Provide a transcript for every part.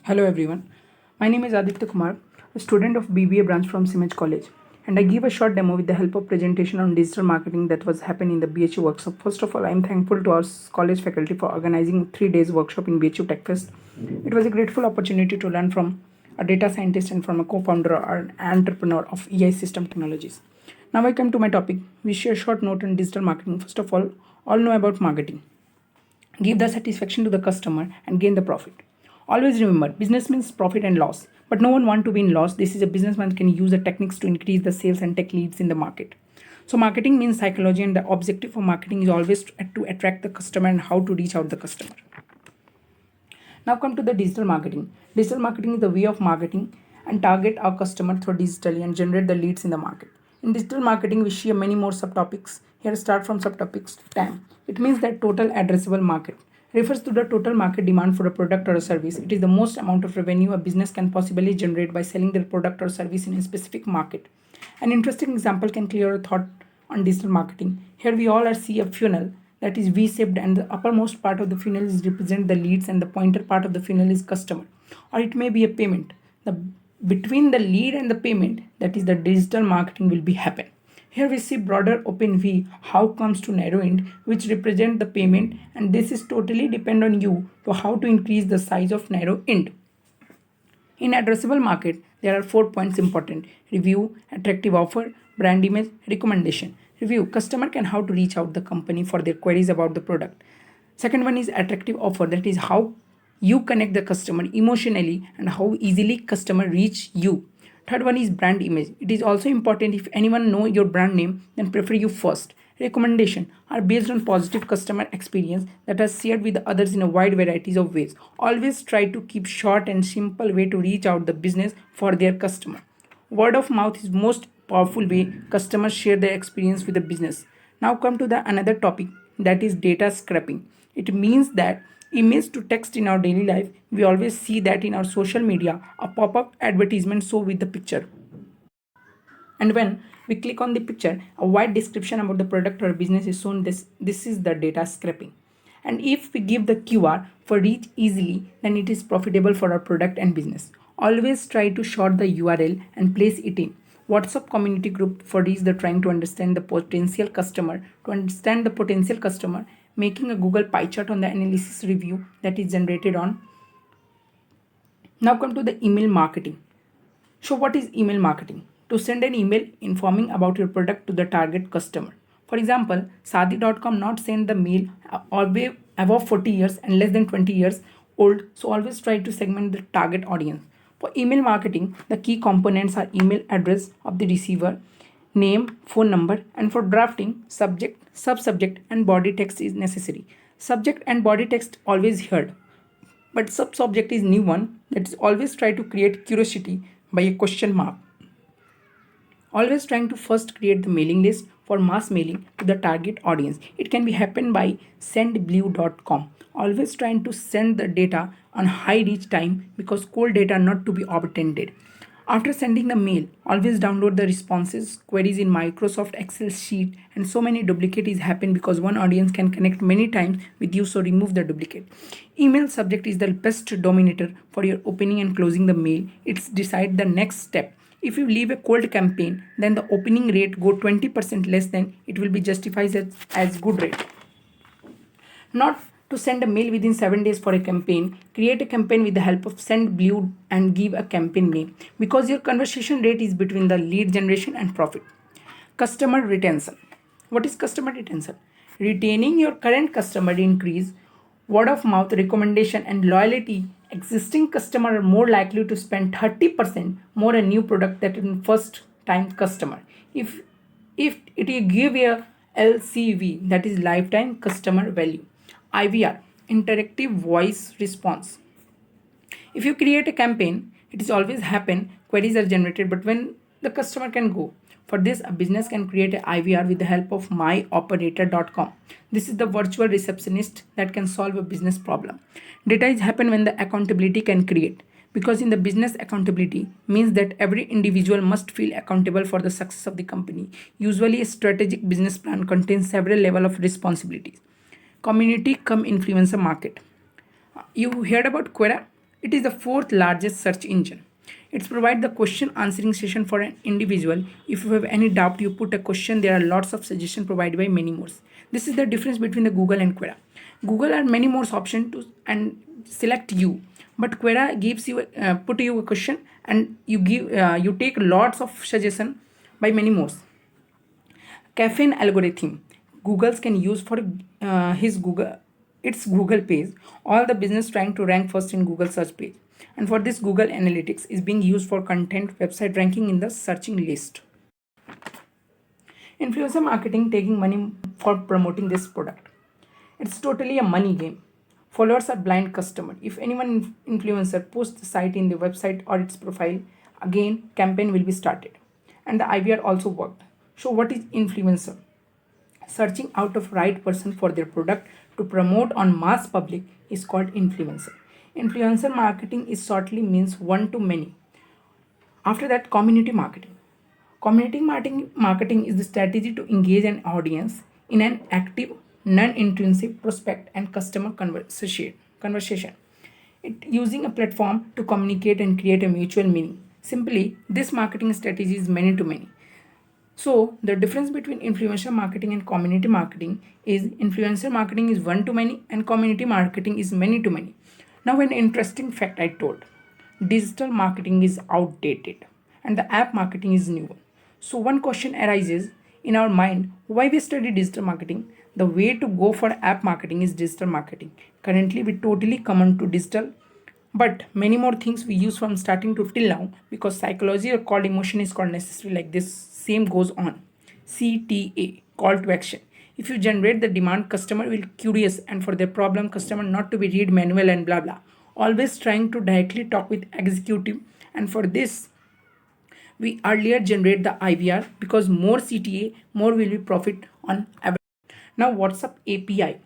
Hello everyone, my name is Aditya Kumar, a student of BBA branch from CIMAGE College, and I give a short demo with the help of presentation on digital marketing that was happening in the BHU workshop. First of all, I am thankful to our college faculty for organizing 3 days workshop in BHU Tech Fest. It was a grateful opportunity to learn from a data scientist and from a co-founder or an entrepreneur of EI System Technologies. Now I come to my topic. We share a short note on digital marketing. First of all know about marketing. Give the satisfaction to the customer and gain the profit. Always remember, business means profit and loss, but no one want to be in loss. This is a businessman can use the techniques to increase the sales and take leads in the market. So marketing means psychology, and the objective of marketing is always to attract the customer and how to reach out the customer. Now come to the digital marketing. Digital marketing is the way of marketing and target our customer through digitally and generate the leads in the market. In digital marketing, we share many more subtopics. Here start from subtopics TAM. It means that total addressable market. Refers to the total market demand for a product or a service. It is the most amount of revenue a business can possibly generate by selling their product or service in a specific market. An interesting example can clear a thought on digital marketing. Here we all see a funnel that is V-shaped, and the uppermost part of the funnel is represent the leads and the pointer part of the funnel is customer. Or it may be a payment. The between the lead and the payment, that is the digital marketing will be happen. Here we see broader open V, how comes to narrow end, which represent the payment, and this is totally depend on you to how to increase the size of narrow end. In addressable market, there are 4 points important: review, attractive offer, brand image, recommendation. Review, customer can how to reach out the company for their queries about the product. Second one is attractive offer, that is how you connect the customer emotionally and how easily customer reach you. Third one is brand image. It is also important. If anyone know your brand name, then prefer you first. Recommendation are based on positive customer experience that are shared with others in a wide varieties of ways. Always try to keep short and simple way to reach out the business for their customer. Word of mouth is most powerful way customers share their experience with the business. Now come to the another topic, that is data scraping. It means that image to text in our daily life, we always see that in our social media a pop-up advertisement show with the picture, and when we click on the picture a wide description about the product or business is shown. This is the data scraping, and if we give the QR for reach easily, then it is profitable for our product and business. Always try to short the URL and place it in WhatsApp community group for reach the trying to understand the potential customer. To understand the potential customer, making a Google pie chart on the analysis review that is generated on. Now come to the email marketing. So what is email marketing? To send an email informing about your product to the target customer. For example, Sadi.com not send the mail always above 40 years and less than 20 years old. So always try to segment the target audience. For email marketing, the key components are email address of the receiver, name, phone number, and for drafting, subject, subsubject, and body text is necessary. Subject and body text always heard, but subject is new one, that is always try to create curiosity by a question mark. Always trying to first create the mailing list for mass mailing to the target audience. It can be happen by sendblue.com. Always trying to send the data on high reach time because cold data not to be obtained. After sending the mail, always download the responses, queries in Microsoft Excel sheet, and so many duplicates happen because one audience can connect many times with you, so remove the duplicate. Email subject is the best dominator for your opening and closing the mail. It's decide the next step. If you leave a cold campaign, then the opening rate go 20% less than it will be justified as good rate. Not to send a mail within 7 days for a campaign. Create a campaign with the help of SendBlue and give a campaign name because your conversion rate is between the lead generation and profit. Customer retention. What is customer retention? Retaining your current customer increase word of mouth recommendation and loyalty. Existing customer are more likely to spend 30% more a new product than in first time customer. If it will give a LCV, that is lifetime customer value. IVR, interactive voice response. If you create a campaign, it is always happen, queries are generated, but when the customer can go. For this, a business can create an IVR with the help of myoperator.com. This is the virtual receptionist that can solve a business problem. Data is happen when the accountability can create. Because in the business, accountability means that every individual must feel accountable for the success of the company. Usually a strategic business plan contains several levels of responsibilities. Community come influencer market. You heard about Quora? It is the fourth largest search engine. It provides the question answering session for an individual. If you have any doubt, you put a question. There are lots of suggestions provided by many more. This is the difference between the Google and Quora. Google are many more options to and select you, but Quora gives you put you a question and you take lots of suggestion by many more. Caffeine algorithm Google's can use for his Google its Google page. All the business trying to rank first in Google search page. And for this, Google Analytics is being used for content website ranking in the searching list. Influencer marketing taking money for promoting this product. It's totally a money game. Followers are blind customer. If anyone influencer posts the site in the website or its profile, again campaign will be started. And the IVR also worked. So what is influencer? Searching out of right person for their product to promote on mass public is called influencer. Influencer marketing is shortly means one to many. After that, community marketing. Community marketing is the strategy to engage an audience in an active, non-intrusive prospect and customer conversation. It using a platform to communicate and create a mutual meaning. Simply, this marketing strategy is many to many. So the difference between influencer marketing and community marketing is influencer marketing is one to many and community marketing is many to many. Now an interesting fact I told. Digital marketing is outdated and the app marketing is new. So one question arises in our mind, why we study digital marketing? The way to go for app marketing is digital marketing. Currently we totally come on to digital, but many more things we use from starting to till now because psychology or called emotion is called necessary like this same goes on. CTA, call to action. If you generate the demand, customer will curious and for their problem, customer not to be read manual and blah blah. Always trying to directly talk with executive, and for this we earlier generate the IVR because more CTA, more will be profit on average. Now WhatsApp API.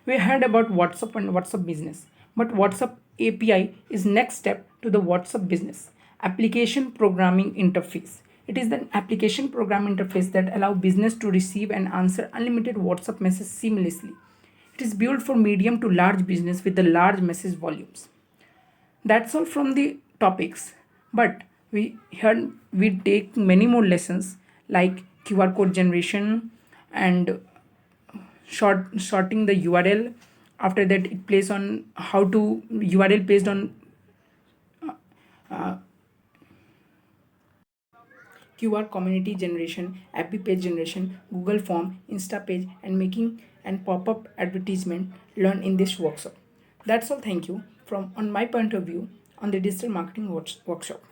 We heard about WhatsApp and WhatsApp business, but WhatsApp API is next step to the WhatsApp business. Application programming interface. It is the application program interface that allow business to receive and answer unlimited WhatsApp messages seamlessly. It is built for medium to large business with the large message volumes. That's all from the topics, but we take many more lessons like QR code generation and sorting the URL. After that, it plays on how to URL based on QR community generation, app page generation, Google form, Insta page, and making and pop-up advertisement learned in this workshop. That's all. Thank you from on my point of view on the digital marketing workshop.